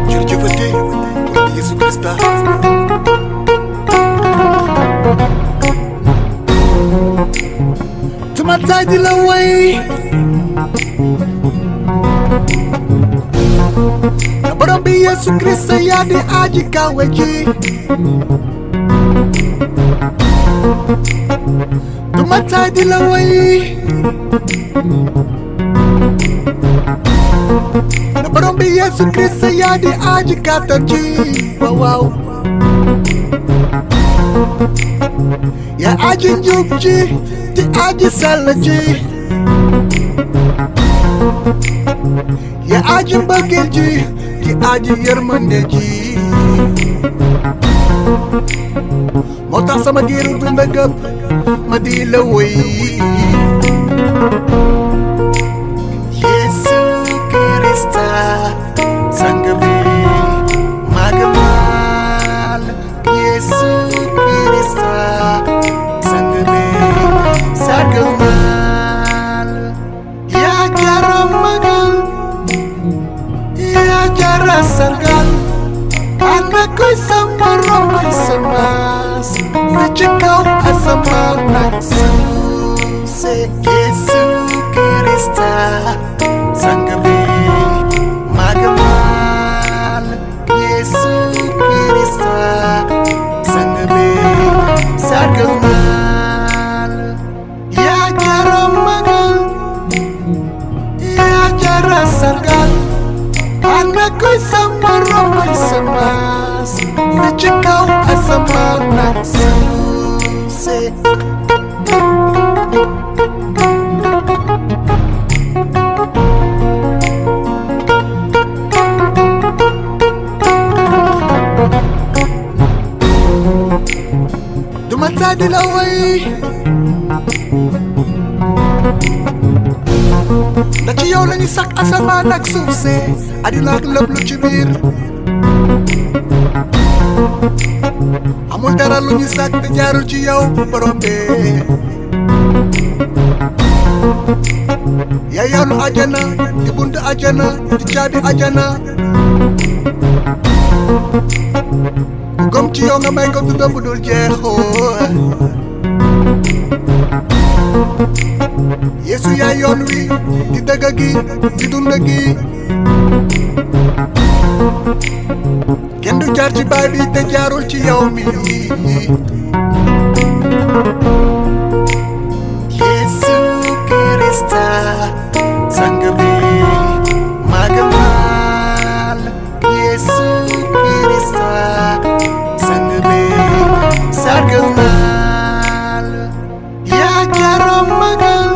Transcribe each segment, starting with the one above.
jërëjëfate wala Yesu Krista tuma taay di la way na borom bi Yesu Krista yaa di aji kawe ji tuma taay di la way na borom bi Yesu Krista yaa di aji kàttan ji waaw waaw yaa aji njub ji di aji sell ji yaa aji mbëggeel ji di aji yërmande ji moo tax sama giiru dund gëpp ma di la woy Yesu Krista sang bi magamal Yesu Krista sang bi sargal yaa jara magal yaa jara sargal ana koy sama rom koy samaas na ci kaw asamaan nag suuse Yesu Krista sang bi magamal Yesu Krista sang bi sargal yaa jara magal yaa jara sargal ana koy sama rom koy samaas na ci kaw asamaan nag suuse duma taa di la way da ci yow lañu sak asamaan ak suuf si àddina ak lépp lu ci biir amul dara lu ñu sak te jaarul ci yow borom bi yaa yoonu ajana di buntu ajana di caabi ajana ku gëm ci yow nga may ko dundam bu dul jeexoo Yesu yaa yoon wi di dëgg gi di dund gi kenn du jaar ci baay bi te jaarul ci yow mi Yesu Krista sang bi magamal Yesu Krista sang bi sargal yaa jara magal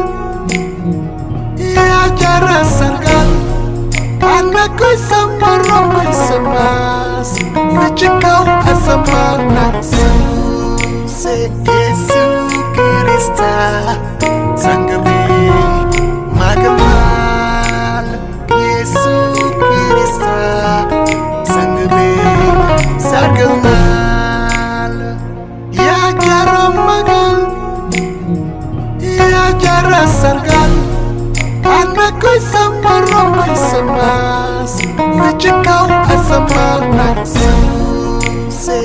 yaa jara sargal ana koy sama rom koy samaas na ci kaw asamaan nag suuse Yesu Krista sang bi magamal Yesu Krista sang bi sargal yaa jara magal yaa jara sargal ana koy sama rom koy samaas na ci kaw asamaan nag suuse